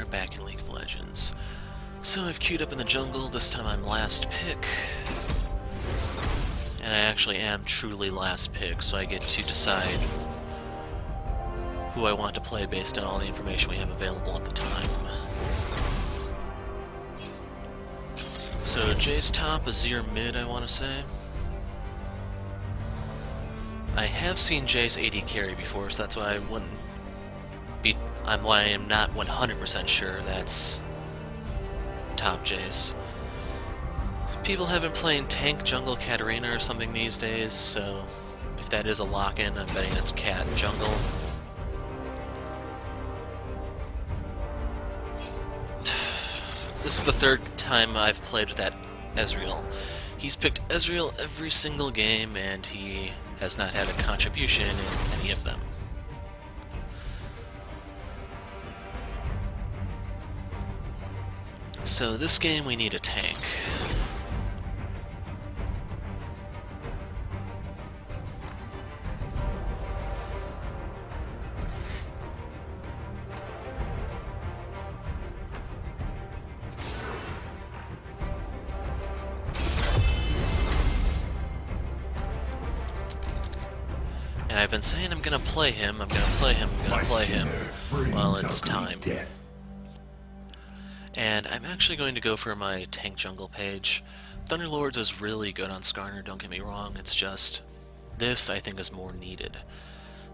I'm back in League of Legends. So I've queued up in the jungle, this time I'm last pick. And I actually am truly last pick, so I get to decide who I want to play based on all the information we have available at the time. So Jay's top, Azir mid, I want to say. I have seen Jay's AD carry before, so that's why I wouldn't be... why I am not 100% sure that's top Jay's. People have been playing tank jungle Katarina or something these days, so if that is a lock-in, I'm betting that's cat jungle. This is the third time I've played with that Ezreal. He's picked Ezreal every single game, and he has not had a contribution in any of them. So this game we need a tank. And I've been saying I'm gonna play him, I'm gonna play him, I'm gonna play him. Well, it's time. And I'm actually going to go for my tank jungle page. Thunderlords is really good on Skarner, don't get me wrong, it's just this I think is more needed.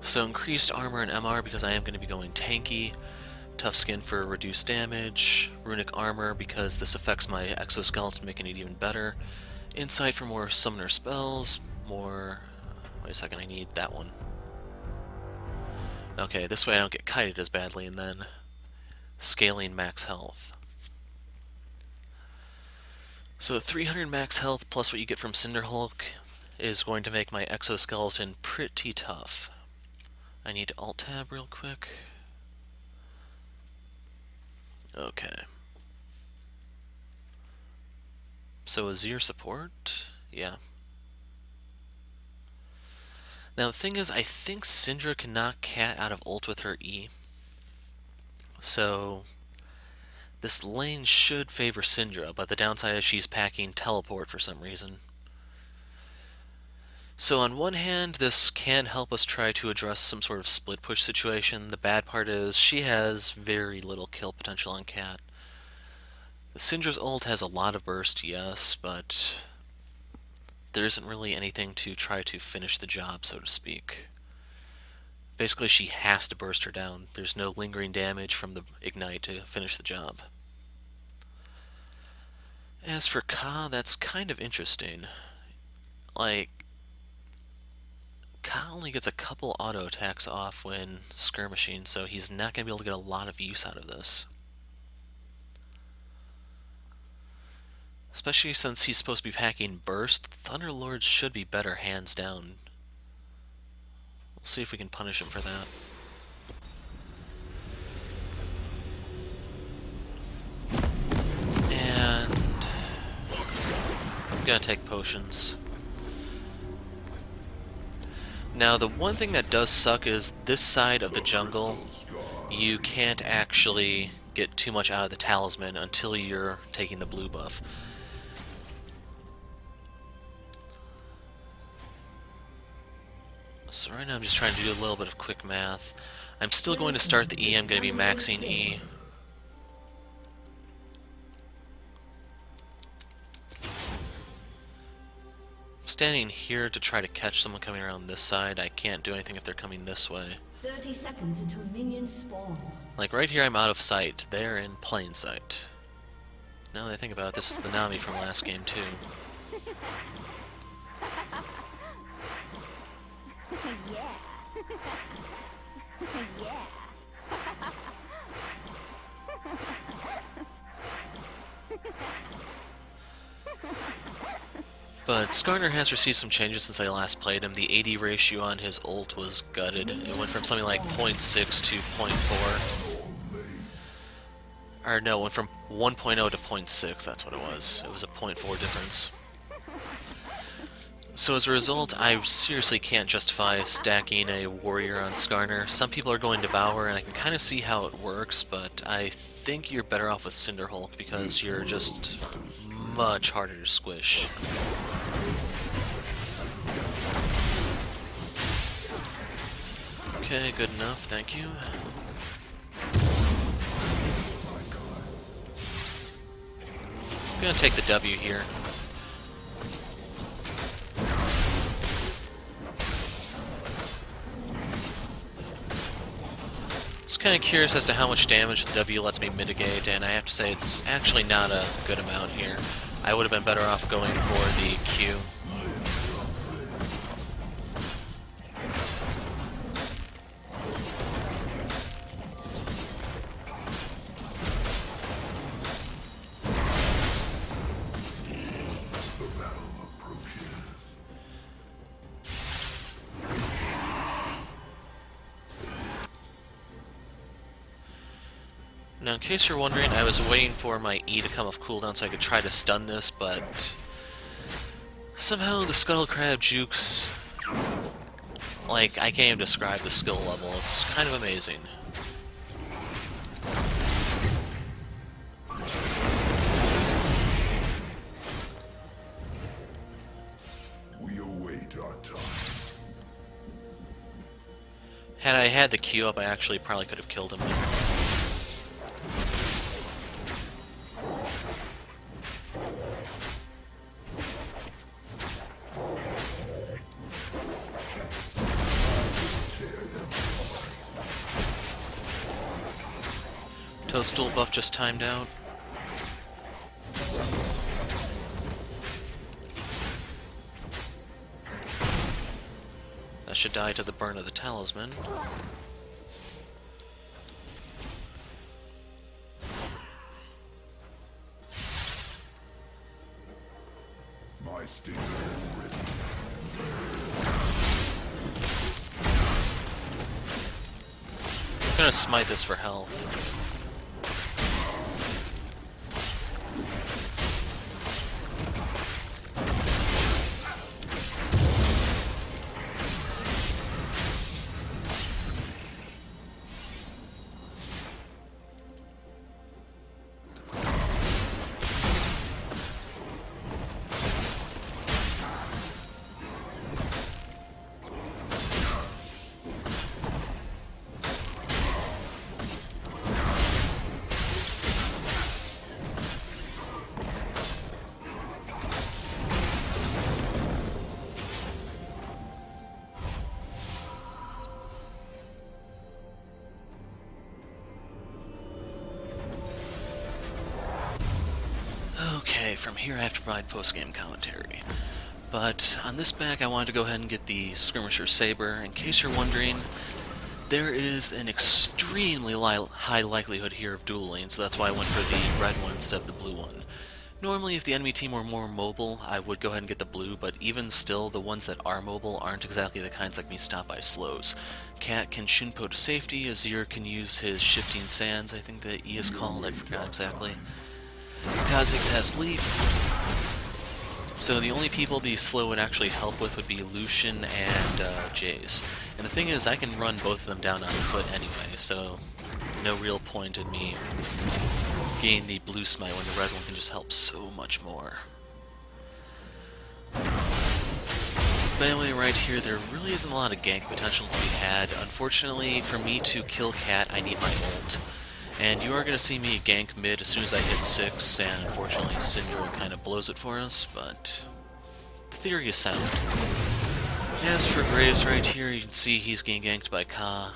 So increased armor and MR because I am going to be going tanky, tough skin for reduced damage, runic armor because this affects my exoskeleton, making it even better, insight for more summoner spells, more... wait a second, I need that one. Okay, this way I don't get kited as badly, and then scaling max health. So 300 max health plus what you get from Cinderhulk is going to make my exoskeleton pretty tough. I need to alt-tab real quick. Okay. So Azir support? Yeah. Now the thing is, I think Syndra can knock Cat out of ult with her E. So this lane should favor Syndra, but the downside is she's packing teleport for some reason. So on one hand, this can help us try to address some sort of split push situation. The bad part is she has very little kill potential on Cat. Syndra's ult has a lot of burst, yes, but there isn't really anything to try to finish the job, so to speak. Basically, she has to burst her down. There's no lingering damage from the ignite to finish the job. As for Ka, that's kind of interesting. Like, Ka only gets a couple auto attacks off when skirmishing, so he's not going to be able to get a lot of use out of this. Especially since he's supposed to be packing burst, Thunderlords should be better hands down. We'll see if we can punish him for that. And I'm gonna take potions. Now the one thing that does suck is this side of the jungle, you can't actually get too much out of the talisman until you're taking the blue buff. So right now I'm just trying to do a little bit of quick math. I'm still going to start the E, I'm going to be maxing E. I'm standing here to try to catch someone coming around this side. I can't do anything if they're coming this way. 30 seconds until minions spawn. Like right here I'm out of sight. They're in plain sight. Now that I think about it, this is the Nami from last game too. Yeah. Yeah. But Skarner has received some changes since I last played him. The AD ratio on his ult was gutted. It went from something like 0.6 to 0.4. Or no, it went from 1.0 to 0.6, that's what it was. It was a 0.4 difference. So as a result, I seriously can't justify stacking a warrior on Skarner. Some people are going Devour, and I can kind of see how it works, but I think you're better off with Cinderhulk because you're just much harder to squish. Okay, good enough, thank you. I'm gonna take the W here. Just kind of curious as to how much damage the W lets me mitigate, and I have to say it's actually not a good amount here. I would have been better off going for the Q. Now, in case you're wondering, I was waiting for my E to come off cooldown so I could try to stun this, but somehow the Scuttle Crab jukes, like, I can't even describe the skill level. It's kind of amazing. We await our time. Had I had the Q up, I actually probably could have killed him there. Toadstool buff just timed out. That should die to the burn of the talisman. My sting written. I'm gonna smite this for health. Okay, from here I have to provide post-game commentary. But on this back, I wanted to go ahead and get the Skirmisher Saber. In case you're wondering, there is an extremely high likelihood here of dueling, so that's why I went for the red one instead of the blue one. Normally, if the enemy team were more mobile, I would go ahead and get the blue, but even still, the ones that are mobile aren't exactly the kinds that can be stopped by slows. Cat can Shunpo to safety, Azir can use his Shifting Sands, I think the E is called, I forgot exactly. Kha'Zix has Leap. So the only people the slow would actually help with would be Lucian and Jace. And the thing is, I can run both of them down on foot anyway, so no real point in me getting the blue smite when the red one can just help so much more. But anyway, right here, there really isn't a lot of gank potential to be had. Unfortunately, for me to kill Cat, I need my ult. And you are going to see me gank mid as soon as I hit 6, and unfortunately Cinder kind of blows it for us, but the theory is sound. As for Graves right here, you can see he's getting ganked by Ka.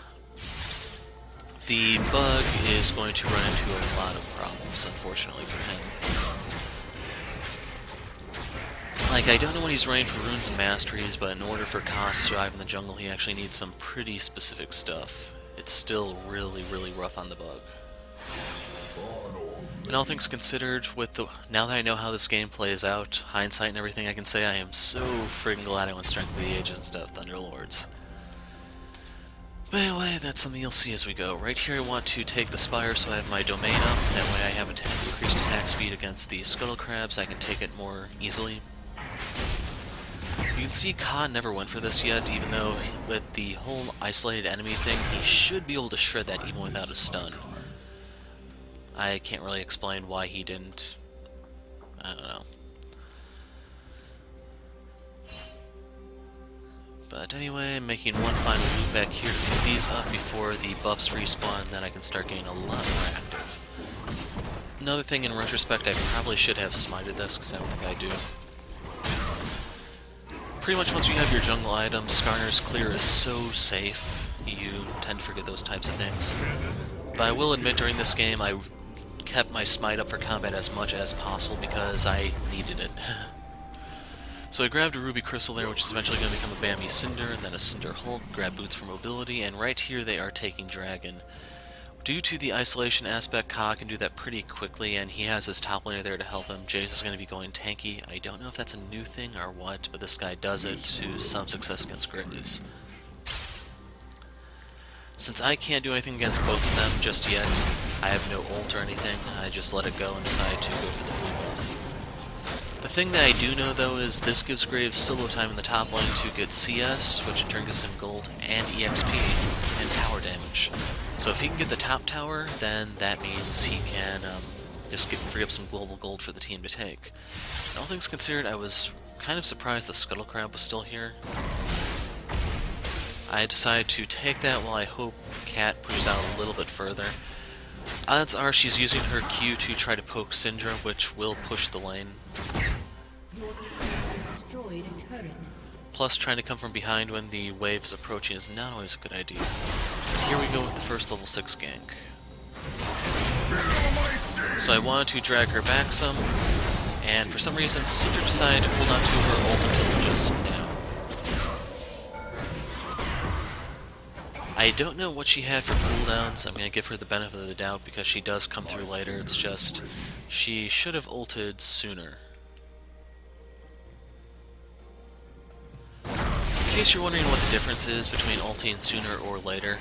The bug is going to run into a lot of problems, unfortunately for him. Like, I don't know what he's running for runes and masteries, but in order for Ka to survive in the jungle, he actually needs some pretty specific stuff. It's still really, really rough on the bug. And all things considered, now that I know how this game plays out, hindsight and everything, I can say I am so friggin' glad I went Strength of the Ages instead of Thunderlords. But anyway, that's something you'll see as we go. Right here I want to take the Spire so I have my domain up, that way I have increased attack speed against the Scuttle Crabs, I can take it more easily. You can see Khan never went for this yet, even though with the whole isolated enemy thing, he should be able to shred that even without a stun. I can't really explain why he didn't. I don't know. But anyway, I'm making one final move back here to pick these up before the buffs respawn, then I can start getting a lot more active. Another thing in retrospect, I probably should have smited this, because I don't think I do. Pretty much once you have your jungle items, Skarner's clear is so safe, you tend to forget those types of things. But I will admit during this game, I kept my smite up for combat as much as possible because I needed it. So I grabbed a ruby crystal there, which is eventually going to become a Bambi Cinder, and then a Cinderhulk, grab boots for mobility, and right here they are taking dragon. Due to the isolation aspect, Ka can do that pretty quickly, and he has his top laner there to help him. Jace is going to be going tanky. I don't know if that's a new thing or what, but this guy does it to some success against Graves. Since I can't do anything against both of them just yet, I have no ult or anything, I just let it go and decide to go for the blue buff. The thing that I do know, though, is this gives Graves solo time in the top lane to get CS, which in turn gives him gold, and EXP, and tower damage. So if he can get the top tower, then that means he can just free up some global gold for the team to take. All things considered, I was kind of surprised the Scuttle Crab was still here. I decided to take that while I hope Cat pushes out a little bit further. Odds are she's using her Q to try to poke Syndra, which will push the lane. Your team has destroyed a turret. Plus, trying to come from behind when the wave is approaching is not always a good idea. Here we go with the first level 6 gank. So I wanted to drag her back some, and for some reason Syndra decided to hold on to her ult until just now. I don't know what she had for cooldowns. I'm going to give her the benefit of the doubt because she does come through later. It's just, she should have ulted sooner. In case you're wondering what the difference is between ulting sooner or later,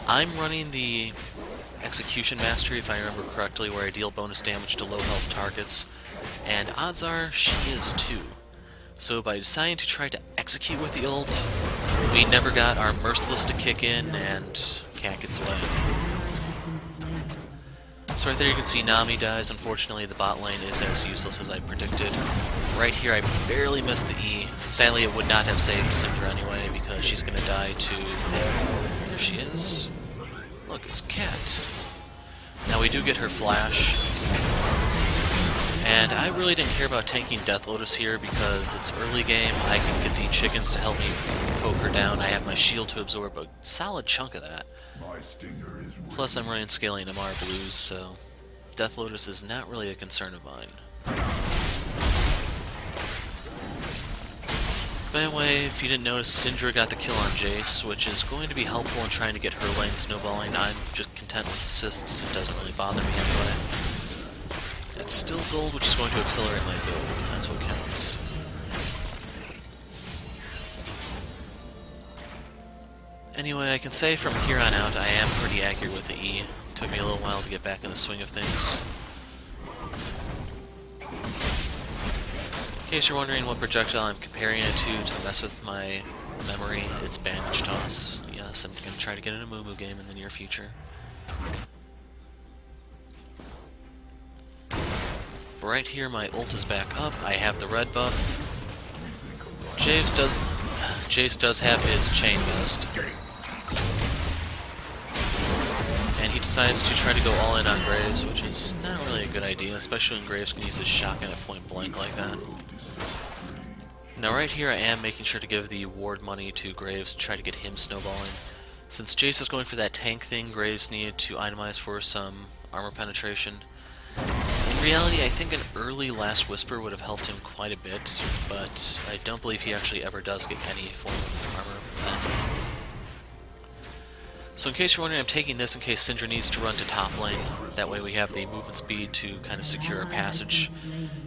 I'm running the Execution Mastery, if I remember correctly, where I deal bonus damage to low health targets, and odds are she is too. So by deciding to try to execute with the ult, we never got our Merciless to kick in, and Cat gets away. So right there you can see Nami dies. Unfortunately, the bot lane is as useless as I predicted. Right here I barely missed the E. Sadly, it would not have saved Syndra anyway, because she's going to die to... There she is. Look, it's Cat. Now we do get her flash. And I really didn't care about tanking Death Lotus here because it's early game. I can get the chickens to help me poke her down. I have my shield to absorb a solid chunk of that. My stinger is Plus I'm running scaling MR blues, so Death Lotus is not really a concern of mine. But anyway, if you didn't notice, Syndra got the kill on Jace, which is going to be helpful in trying to get her lane snowballing. I'm just content with assists, it doesn't really bother me anyway. It's still gold, which is going to accelerate my build. That's what counts. Anyway, I can say from here on out, I am pretty accurate with the E. Took me a little while to get back in the swing of things. In case you're wondering what projectile I'm comparing it to mess with my memory, it's Bandage Toss. Yes, I'm going to try to get in a Moo game in the near future. Right here, my ult is back up. I have the red buff. Jace does have his chain vest. And he decides to try to go all in on Graves, which is not really a good idea, especially when Graves can use his shotgun at point blank like that. Now right here I am making sure to give the ward money to Graves to try to get him snowballing. Since Jace was going for that tank thing, Graves needed to itemize for some armor penetration. In reality, I think an early Last Whisper would have helped him quite a bit, but I don't believe he actually ever does get any form of armor then. So in case you're wondering, I'm taking this in case Syndra needs to run to top lane. That way we have the movement speed to kind of secure a passage.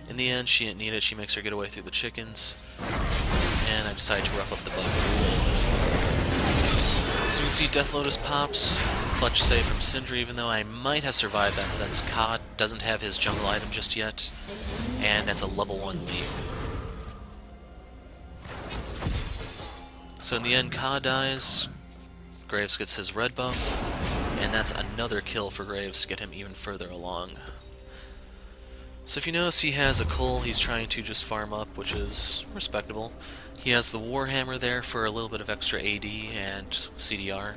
In the end, she didn't need it. She makes her get away through the chickens. And I decided to rough up the bug. So you can see Death Lotus pops. Clutch save from Syndra, even though I might have survived that since Ka doesn't have his jungle item just yet. And that's a level 1 lead. So in the end, Ka dies, Graves gets his red buff, and that's another kill for Graves to get him even further along. So if you notice, he has a Cull he's trying to just farm up, which is respectable. He has the Warhammer there for a little bit of extra AD and CDR.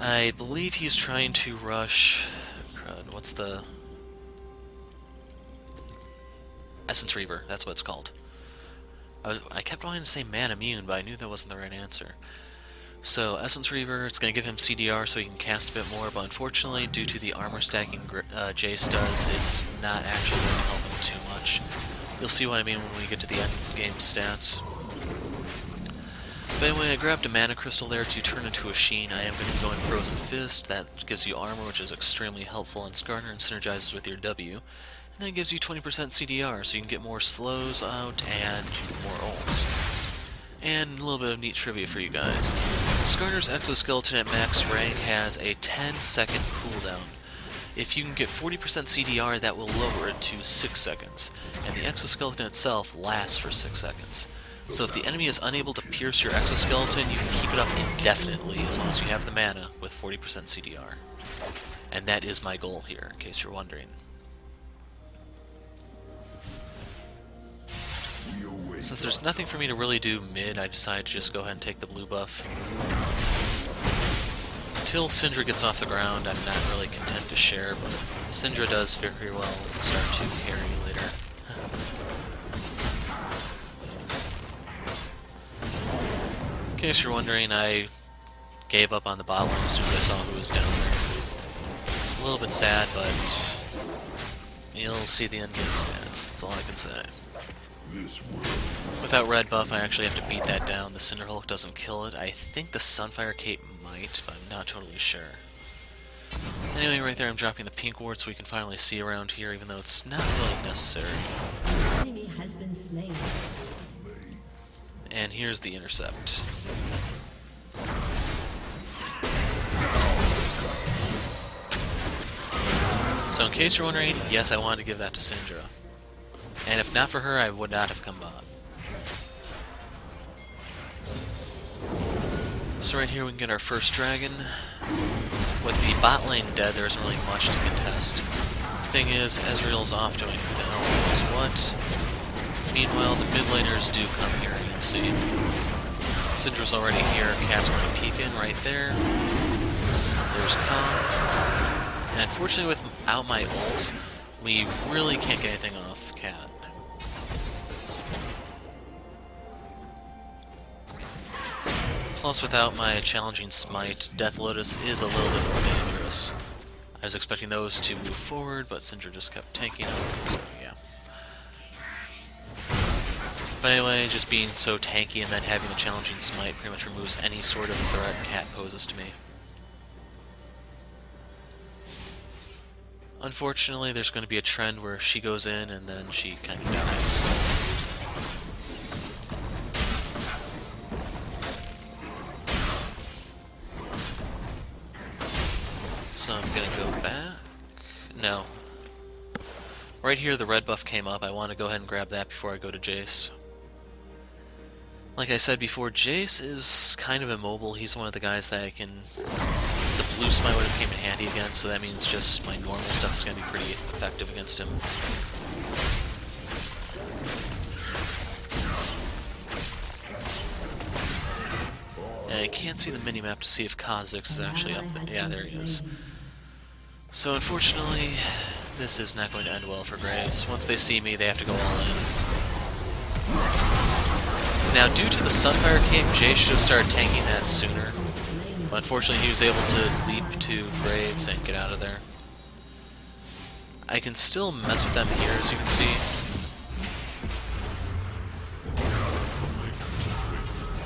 I believe he's trying to rush... what's the... Essence Reaver, that's what it's called. I kept wanting to say Man Immune, but I knew that wasn't the right answer. So, Essence Reaver, it's going to give him CDR so he can cast a bit more, but unfortunately, due to the armor stacking Jace does, it's not actually going to help him too much. You'll see what I mean when we get to the end game stats. But anyway, I grabbed a mana crystal there to turn into a Sheen. I am going to be going Frozen Fist. That gives you armor, which is extremely helpful on Skarner and synergizes with your W. And then it gives you 20% CDR, so you can get more slows out and more ults. And a little bit of neat trivia for you guys. Skarner's exoskeleton at max rank has a 10-second cooldown. If you can get 40% CDR, that will lower it to 6 seconds, and the exoskeleton itself lasts for 6 seconds. So if the enemy is unable to pierce your exoskeleton, you can keep it up indefinitely as long as you have the mana with 40% CDR. And that is my goal here, in case you're wondering. Since there's nothing for me to really do mid, I decided to just go ahead and take the blue buff. Until Syndra gets off the ground, I'm not really content to share, but Syndra does very well start to carry later. In case you're wondering, I gave up on the bot lane as soon as I saw who was down there. A little bit sad, but you'll see the end game stats, that's all I can say. Without red buff, I actually have to beat that down. The Cinderhulk doesn't kill it. I think the Sunfire Cape might, but I'm not totally sure. Anyway, right there I'm dropping the pink ward so we can finally see around here, even though it's not really necessary. Enemy has been slain. And here's the intercept. So in case you're wondering, yes, I wanted to give that to Syndra. And if not for her, I would not have come bot. So right here we can get our first dragon. With the bot lane dead, there isn't really much to contest. The thing is, Ezreal's off doing who the hell knows what. Meanwhile, the mid laners do come here, you'll see. Syndra's already here, Cat's going to peek in right there. There's Ka. And unfortunately, without my ult, we really can't get anything off Cat. Plus, without my challenging smite, Death Lotus is a little bit more dangerous. I was expecting those to move forward, but Syndra just kept tanking them, so yeah. But anyway, just being so tanky and then having the challenging smite pretty much removes any sort of threat Cat poses to me. Unfortunately, there's going to be a trend where she goes in and then she kind of dies. So I'm gonna go back. No. Right here the red buff came up. I want to go ahead and grab that before I go to Jace. Like I said before, Jace is kind of immobile. He's one of the guys that I can... The blue smite would have came in handy again, so that means just my normal stuff is going to be pretty effective against him. And I can't see the minimap to see if Kha'Zix is actually up there. Yeah, there he is. So unfortunately, this is not going to end well for Graves. Once they see me, they have to go all in. Now, due to the Sunfire Cape, Jay should have started tanking that sooner. But unfortunately, he was able to leap to Graves and get out of there. I can still mess with them here, as you can see.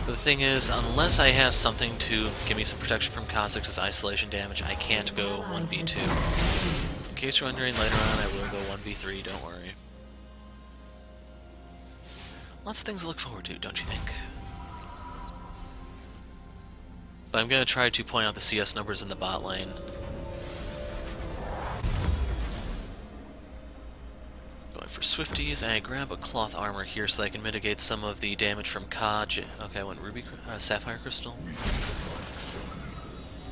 But the thing is, unless I have something to give me some protection from Kha'Zix's isolation damage, I can't go 1v2. In case you're wondering, later on I will go 1v3, don't worry. Lots of things to look forward to, don't you think? But I'm going to try to point out the CS numbers in the bot lane. Go went for Swifties, and I grab a cloth armor here so that I can mitigate some of the damage from Kaj. Okay, I went Sapphire Crystal.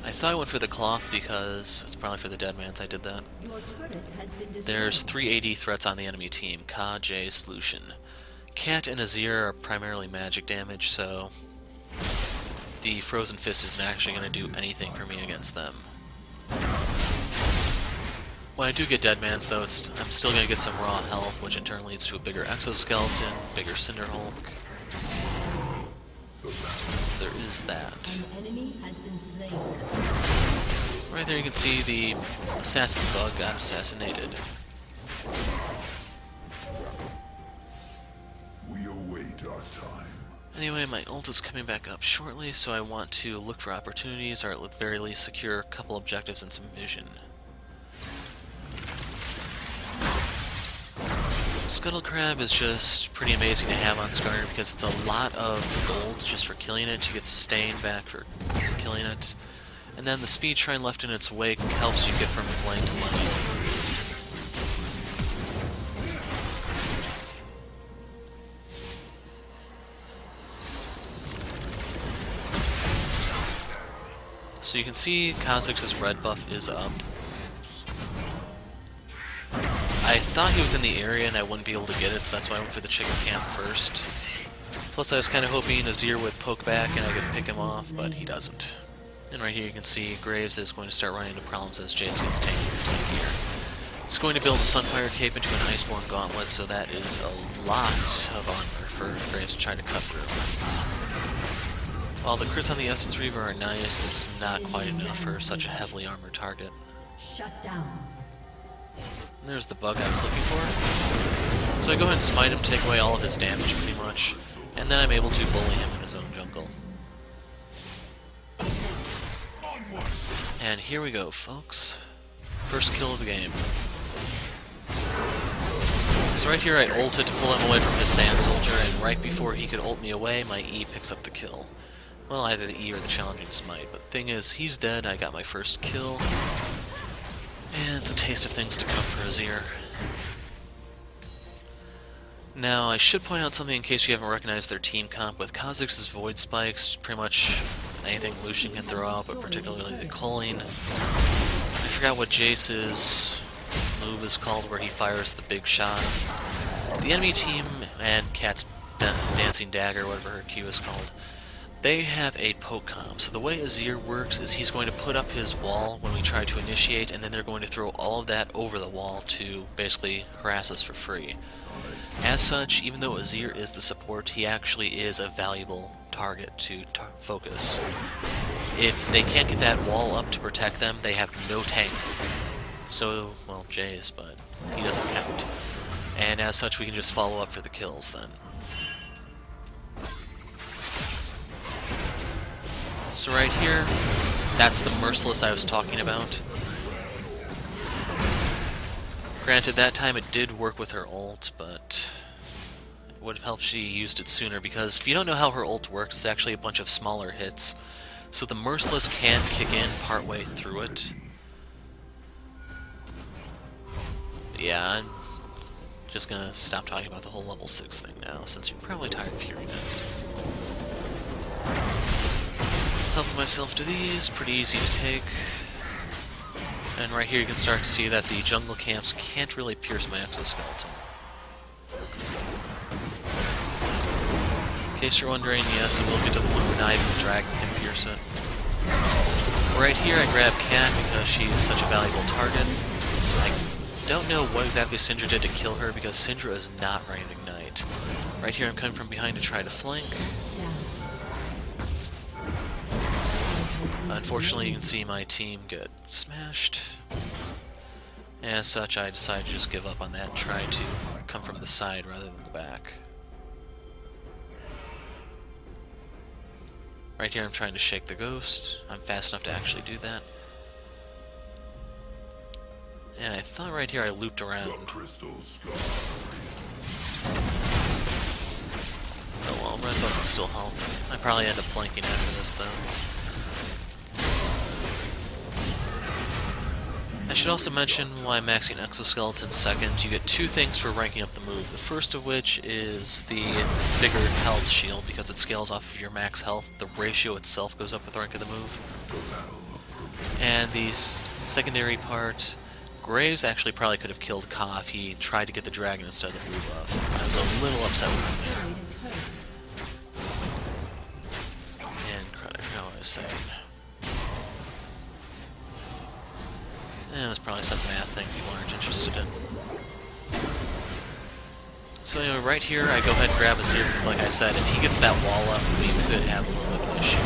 I thought I went for the cloth because it's probably for the Deadmans I did that. Your turret has been destroyed. There's 3 AD threats on the enemy team, Ka, Jay, Solution. Cat and Azir are primarily magic damage, so the Frozen Fist isn't actually going to do anything for me against them. When I do get Deadmans, though, I'm still going to get some raw health, which in turn leads to a bigger exoskeleton, bigger Cinderhulk. So there is that. An enemy has been slain. Right there you can see the assassin bug got assassinated. We await our time. Anyway, my ult is coming back up shortly, so I want to look for opportunities, or at the very least secure a couple objectives and some vision. Scuttle Crab is just pretty amazing to have on Skarner because it's a lot of gold just for killing it. You get sustain back for killing it. And then the speed shrine left in its wake helps you get from lane to lane. So you can see Kha'Zix's red buff is up. I thought he was in the area and I wouldn't be able to get it, so that's why I went for the chicken camp first. Plus I was kind of hoping Azir would poke back and I could pick him off, but he doesn't. And right here you can see Graves is going to start running into problems as Jace gets tankier. He's going to build a Sunfire Cape into an Iceborne Gauntlet, so that is a lot of armor for Graves to try to cut through. While the crits on the Essence Reaver are nice, it's not quite enough for such a heavily armored target. Shut down. And there's the bug I was looking for. So I go ahead and smite him, take away all of his damage pretty much, and then I'm able to bully him in his own jungle. And here we go, folks. First kill of the game. So right here I ulted to pull him away from his Sand Soldier, and right before he could ult me away, my E picks up the kill. Well, either the E or the challenging smite, but the thing is, he's dead, I got my first kill. And it's a taste of things to come for Azir. Now, I should point out something in case you haven't recognized their team comp. With Kha'Zix's Void Spikes, pretty much anything Lucian can throw out, but particularly the culling. I forgot what Jace's move is called, where he fires the big shot. The enemy team and Cat's Dancing Dagger, whatever her Q is called, they have a poke comp. So the way Azir works is he's going to put up his wall when we try to initiate, and then they're going to throw all of that over the wall to basically harass us for free. As such, even though Azir is the support, he actually is a valuable target to focus. If they can't get that wall up to protect them, they have no tank. So, well, Jay's, but he doesn't count. And as such, we can just follow up for the kills then. So right here, that's the Merciless I was talking about. Granted, that time it did work with her ult, but it would have helped she used it sooner, because if you don't know how her ult works, it's actually a bunch of smaller hits. So the Merciless can kick in partway through it. Yeah, I'm just gonna stop talking about the whole level 6 thing now, since you're probably tired of hearing it. Helping myself to these, pretty easy to take. And right here you can start to see that the jungle camps can't really pierce my exoskeleton. In case you're wondering, yes, it will get to the point where not even the dragon can pierce it. Right here I grab Cat because she's such a valuable target. I don't know what exactly Syndra did to kill her, because Syndra is not running Ignite. Right here I'm coming from behind to try to flank. Unfortunately, you can see my team get smashed. As such, I decided to just give up on that and try to come from the side rather than the back. Right here I'm trying to shake the ghost. I'm fast enough to actually do that. And I thought right here I looped around. Oh well, red buff will still help. I probably end up flanking after this though. I should also mention why I'm maxing Exoskeleton second. You get two things for ranking up the move. The first of which is the bigger health shield, because it scales off of your max health. The ratio itself goes up with the rank of the move. And the secondary part, Graves actually probably could have killed Ka if he tried to get the dragon instead of the blue buff. I was a little upset with him there. And crud, I forgot what I was saying. It was probably some math thing people aren't interested in. So anyway, right here I go ahead and grab Azir because, like I said, if he gets that wall up, we could have a little bit of an issue.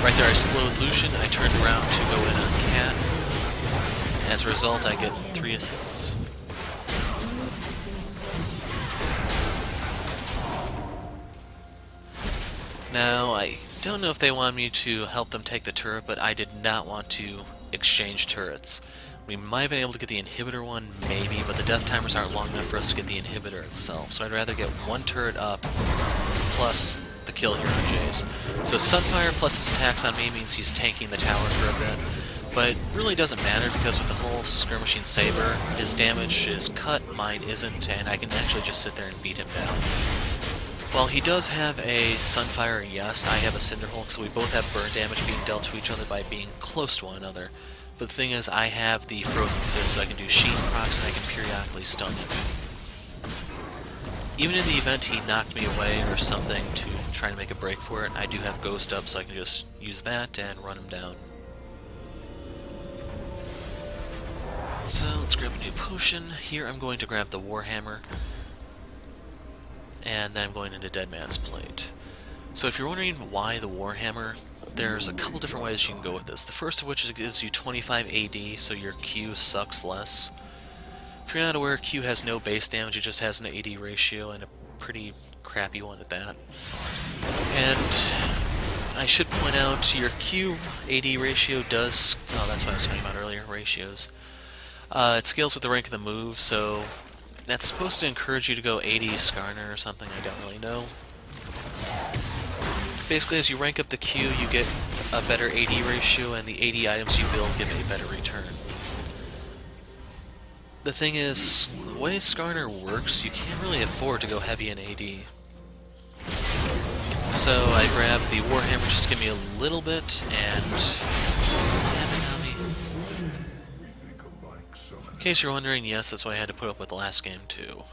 Right there I slowed Lucian, I turned around to go in on Cat. As a result, I get 3 assists. Now, I don't know if they want me to help them take the turret, but I did not want to exchange turrets. We might have been able to get the inhibitor one, maybe, but the death timers aren't long enough for us to get the inhibitor itself. So I'd rather get one turret up, plus the kill here on Jace. So Sunfire plus his attacks on me means he's tanking the tower for a bit. But it really doesn't matter, because with the whole Skirmishing Saber, his damage is cut, mine isn't, and I can actually just sit there and beat him down. While he does have a Sunfire, yes, I have a Cinderhulk, so we both have burn damage being dealt to each other by being close to one another. But the thing is, I have the Frozen Fist, so I can do Sheen procs and I can periodically stun him. Even in the event he knocked me away or something to try to make a break for it, I do have Ghost up, so I can just use that and run him down. So let's grab a new potion. Here I'm going to grab the Warhammer, and then I'm going into Deadman's Plate. So if you're wondering why the Warhammer, there's a couple different ways you can go with this. The first of which is it gives you 25 AD, so your Q sucks less. If you're not aware, Q has no base damage, it just has an AD ratio, and a pretty crappy one at that. And I should point out, your Q AD ratio does... oh, that's what I was talking about earlier, ratios. It scales with the rank of the move, so that's supposed to encourage you to go 80 Skarner or something, I don't really know. Basically, as you rank up the Q, you get a better AD ratio, and the AD items you build give a better return. The thing is, the way Skarner works, you can't really afford to go heavy in AD. So I grabbed the Warhammer just to give me a little bit, and... damn it, Nami. In case you're wondering, yes, that's what I had to put up with the last game, too.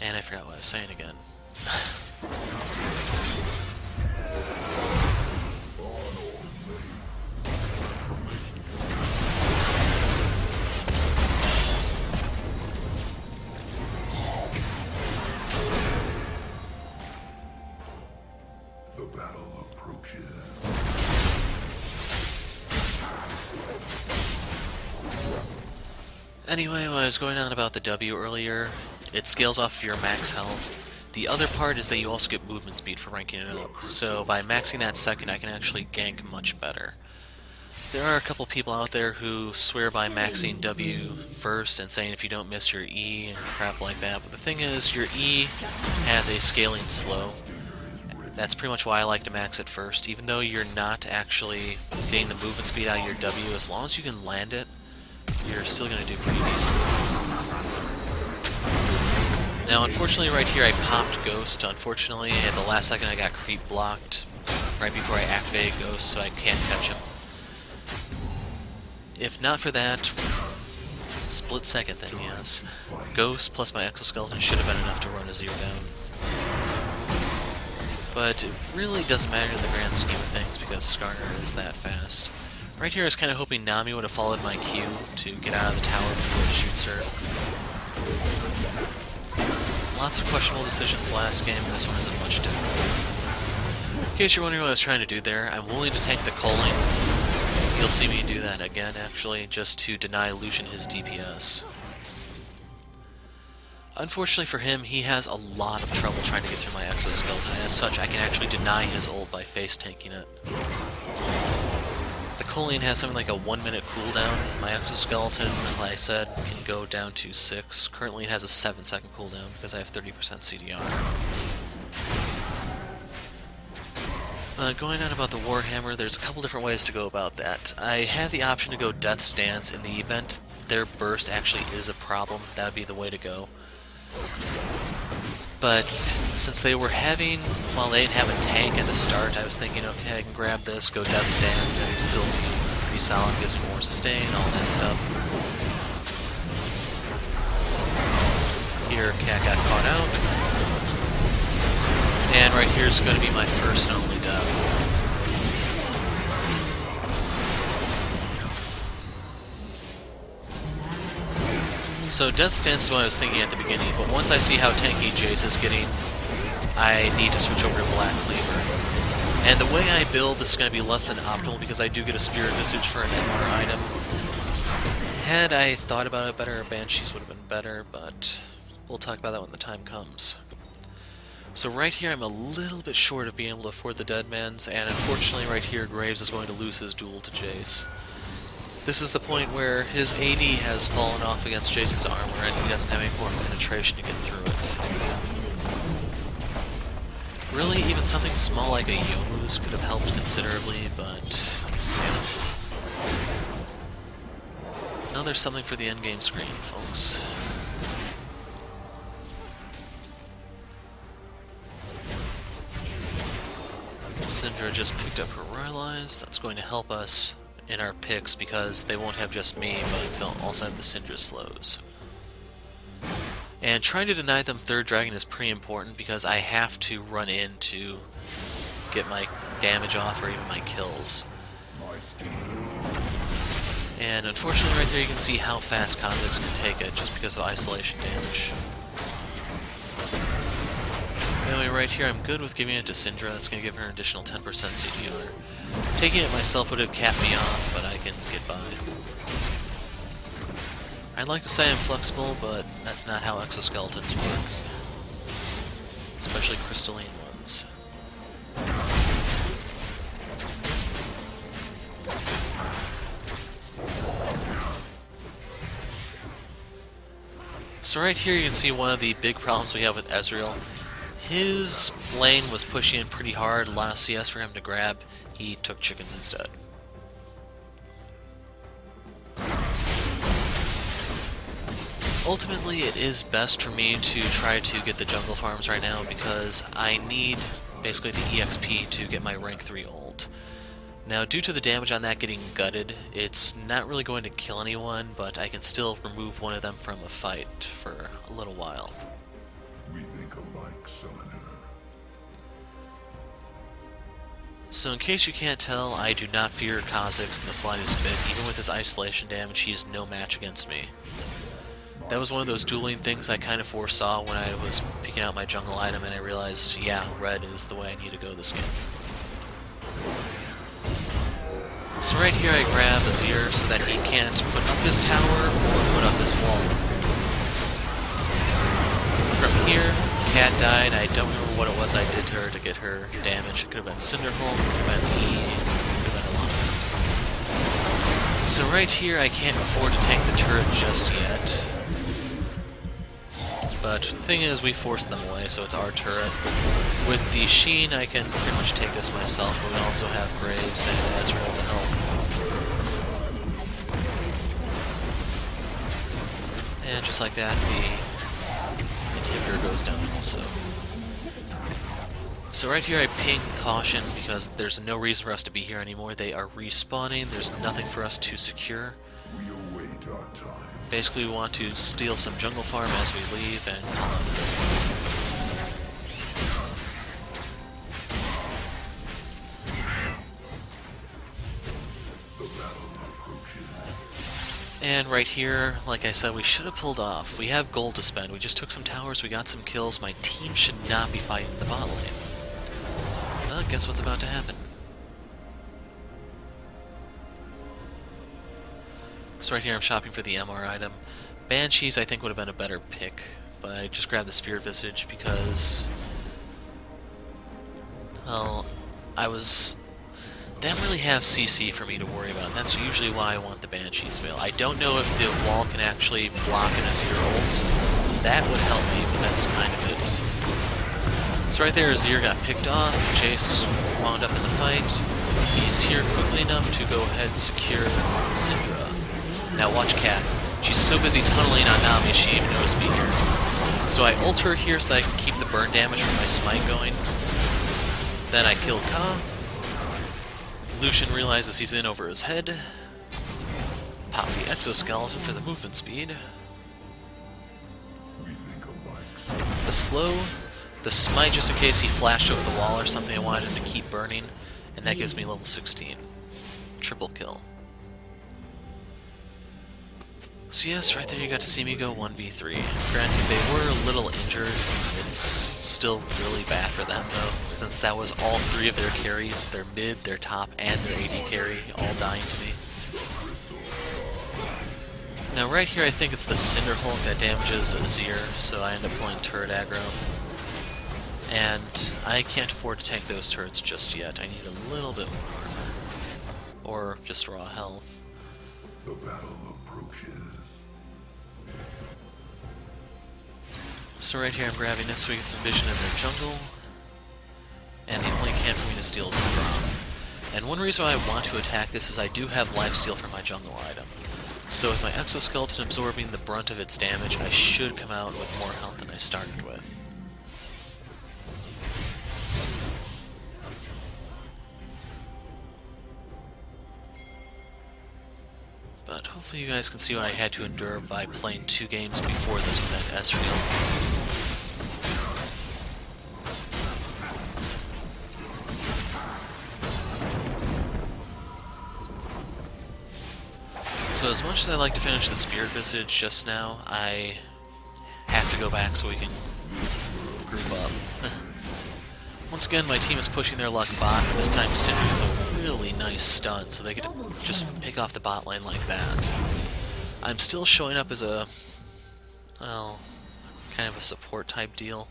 And I forgot what I was saying again. The battle approaches. Anyway, what I was going on about the W earlier, it scales off of your max health. The other part is that you also get movement speed for ranking it up, so by maxing that second I can actually gank much better. There are a couple people out there who swear by maxing W first and saying if you don't miss your E and crap like that, but the thing is, your E has a scaling slow. That's pretty much why I like to max it first. Even though you're not actually getting the movement speed out of your W, as long as you can land it, you're still going to do pretty decent. Now, unfortunately, right here I popped Ghost. Unfortunately, at the last second I got creep blocked right before I activated Ghost, so I can't catch him. If not for that, split second thing, yes, Ghost plus my Exoskeleton should have been enough to run Azir down. But it really doesn't matter in the grand scheme of things because Skarner is that fast. Right here I was kind of hoping Nami would have followed my Q to get out of the tower before it shoots her. Lots of questionable decisions last game, and this one isn't much different. In case you're wondering what I was trying to do there, I'm willing to tank the culling. You'll see me do that again, actually, just to deny Lucian his DPS. Unfortunately for him, he has a lot of trouble trying to get through my Exoskeleton, and as such, I can actually deny his ult by face tanking it. The culling has something like a 1 minute cooldown. My Exoskeleton, like I said, can go down to 6. Currently it has a 7-second cooldown because I have 30% CDR. Going on about the Warhammer, there's a couple different ways to go about that. I have the option to go Death Stance in the event their burst actually is a problem. That would be the way to go. But since they were having, well, they didn't have a tank at the start, I was thinking, okay, I can grab this, go Death Stance, and still be pretty solid, gives me more sustain, all that stuff. Here, Cat got caught out. And right here is going to be my first and only death. So Death Stance is what I was thinking at the beginning, but once I see how tanky Jace is getting, I need to switch over to Black Cleaver. And the way I build, this is going to be less than optimal because I do get a Spirit Visage for an MR item. Had I thought about it better, Banshees would have been better, but we'll talk about that when the time comes. So right here I'm a little bit short of being able to afford the Deadmans, and unfortunately right here Graves is going to lose his duel to Jace. This is the point where his AD has fallen off against Jace's armor and he doesn't have any more penetration to get through it. Really, even something small like a Yomu's could have helped considerably, but yeah. Now there's something for the endgame screen, folks. Syndra just picked up her Royal Eyes. That's going to help us in our picks because they won't have just me, but they'll also have the Syndra slows. And trying to deny them third dragon is pretty important because I have to run in to get my damage off or even my kills. And unfortunately right there you can see how fast Kha'Zix can take it just because of isolation damage. Anyway, right here I'm good with giving it to Syndra. That's going to give her an additional 10% CDR. Taking it myself would have capped me off, but I can get by. I'd like to say I'm flexible, but that's not how exoskeletons work. Especially crystalline ones. So right here you can see one of the big problems we have with Ezreal. His lane was pushing in pretty hard, a lot of CS for him to grab. He took chickens instead. Ultimately, it is best for me to try to get the jungle farms right now because I need basically the EXP to get my rank 3 ult. Now, due to the damage on that getting gutted, it's not really going to kill anyone, but I can still remove one of them from a fight for a little while. We think alike, Summoner. So in case you can't tell, I do not fear Kha'Zix in the slightest bit. Even with his isolation damage, he's no match against me. That was one of those dueling things I kind of foresaw when I was picking out my jungle item and I realized, yeah, red is the way I need to go this game. So right here I grab Azir so that he can't put up his tower or put up his wall. From here, Cat died. I don't remember what it was I did to her to get her damage. It could have been Cinderhulk, it could have been E, it could have been a lot of things. So right here I can't afford to tank the turret just yet. But the thing is, we forced them away, so it's our turret. With the Sheen, I can pretty much take this myself, but we also have Graves and Ezreal to help. And just like that, the inhibitor goes down also. So right here I ping Caution because there's no reason for us to be here anymore. They are respawning, there's nothing for us to secure. We await our time. Basically we want to steal some jungle farm as we leave and call it good. And right here, like I said, we should have pulled off. We have gold to spend. We just took some towers, we got some kills. My team should not be fighting the bot lane. Well, guess what's about to happen. So right here I'm shopping for the MR item. Banshees I think would have been a better pick, but I just grabbed the Spirit Visage because, well, they don't really have CC for me to worry about, and that's usually why I want the Banshee's Veil. I don't know if the wall can actually block an Azir ult. That would help me, but that's kind of it. So right there, Azir got picked off. Jace wound up in the fight. He's here quickly enough to go ahead and secure Syndra. Now watch Cat. She's so busy tunneling on Nami, she didn't even notice me here. So I ult her here so that I can keep the burn damage from my smite going. Then I kill Ka. Lucian realizes he's in over his head. Pop the exoskeleton for the movement speed. The slow, the smite just in case he flashed over the wall or something. I wanted him to keep burning, and that gives me level 16. Triple kill. So yes, right there you got to see me go 1v3. Granted, they were a little injured. It's still really bad for them though, since that was all three of their carries, their mid, their top, and their AD carry, all dying to me. Now right here I think it's the Cinderhulk that damages Azir, so I end up pulling turret aggro. And I can't afford to tank those turrets just yet. I need a little bit more armor. Or just raw health. The battle approaches. So right here I'm grabbing this so we get some vision in their jungle. And the only can for me to steal is the Braum. And one reason why I want to attack this is I do have lifesteal for my jungle item. So with my exoskeleton absorbing the brunt of its damage, I should come out with more health than I started with. But hopefully you guys can see what I had to endure by playing 2 games before this with that Ezreal. So as much as I like to finish the Spirit Visage just now, I have to go back so we can group up. Once again, my team is pushing their luck bot, and this time Cinder gets a really nice stun, so they get to just pick off the bot lane like that. I'm still showing up as a, well, kind of a support type deal,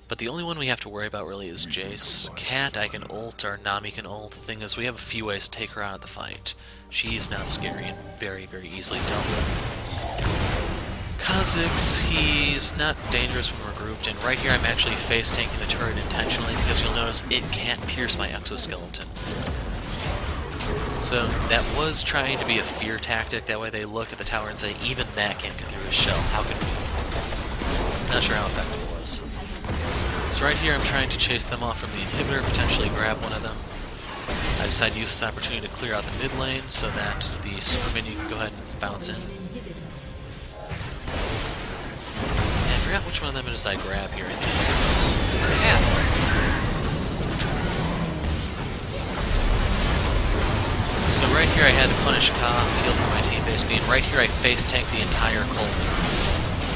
but the only one we have to worry about really is Jace. Cat I can ult, or Nami can ult. The thing is, we have a few ways to take her out of the fight. She's not scary and very, very easily dealt with. Kha'Zix, he's not dangerous when we're grouped, and right here I'm actually face tanking the turret intentionally because you'll notice it can't pierce my exoskeleton. So that was trying to be a fear tactic, that way they look at the tower and say, even that can't get through his shell, how can we? Not sure how effective it was. So right here I'm trying to chase them off from the inhibitor, potentially grab one of them. I decide to use this opportunity to clear out the mid lane so that the super minion can go ahead and bounce in. And I forgot which one of them it is I grab here. I think it's Cat. So right here I had to punish Ka, heal for my team basically, and right here I face tanked the entire Colt.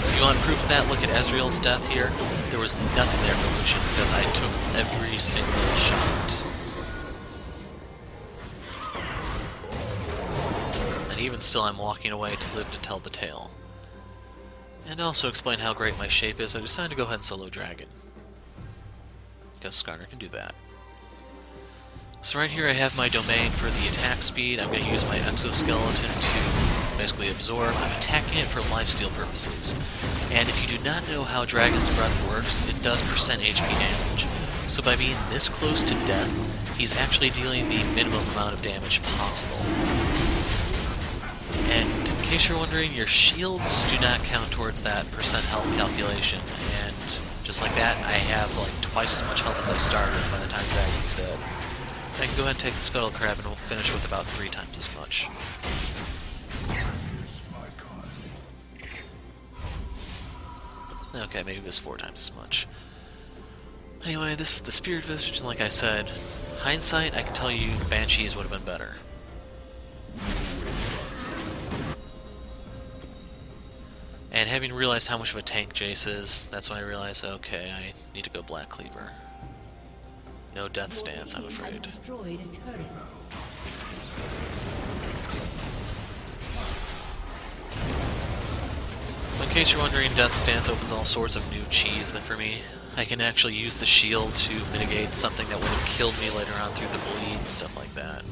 If you want proof of that, look at Ezreal's death here. There was nothing there for Lucian because I took every single shot. And even still I'm walking away to live to tell the tale. And also explain how great my shape is, I decided to go ahead and solo Dragon. Because Skarner can do that. So right here I have my domain for the attack speed. I'm going to use my exoskeleton to basically absorb. I'm attacking it for lifesteal purposes. And if you do not know how Dragon's Breath works, it does percent HP damage. So by being this close to death, he's actually dealing the minimum amount of damage possible. And in case you're wondering, your shields do not count towards that percent health calculation. And just like that, I have like twice as much health as I started by the time Dragon's dead. I can go ahead and take the Scuttle Crab and we'll finish with about 3 times as much. Okay, maybe it was 4 times as much. Anyway, this is the Spirit Visage, and like I said, hindsight, I can tell you Banshees would have been better. And having realized how much of a tank Jace is, that's when I realized, okay, I need to go Black Cleaver. No death stance, I'm afraid. In case you're wondering, death stance opens all sorts of new cheese that for me. I can actually use the shield to mitigate something that would have killed me later on through the bleed and stuff like that.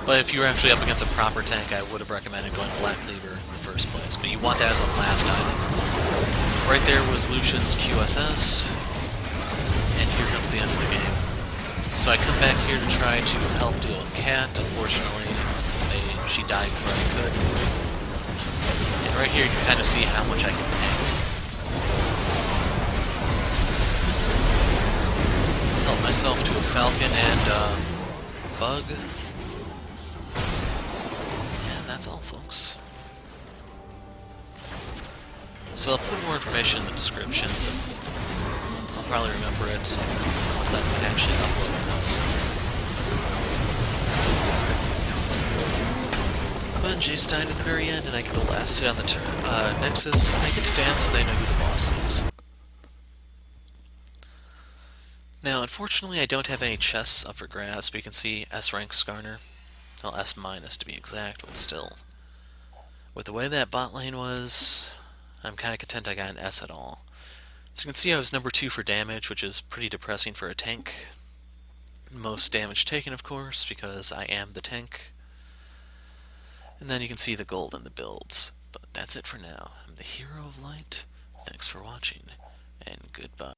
But if you were actually up against a proper tank, I would have recommended going Black Cleaver in the first place. But you want that as a last item. Right there was Lucian's QSS, and here comes the end of the game. So I come back here to try to help deal with Cat. Unfortunately, she died before I could. And right here you can kind of see how much I can tank. Help myself to a Falcon and Bug. And that's all, folks. So I'll put more information in the description since I'll probably remember it once I'm actually uploading this. Banshee died at the very end, and I get the last hit on the Nexus, and I get to dance and I know who the boss is. Now, unfortunately, I don't have any chests up for grabs, but you can see S rank Skarner. Well, S minus to be exact, but still. With the way that bot lane was, I'm kind of content I got an S at all. So you can see I was number 2 for damage, which is pretty depressing for a tank. Most damage taken, of course, because I am the tank. And then you can see the gold in the builds. But that's it for now. I'm the Hero of Light. Thanks for watching, and goodbye.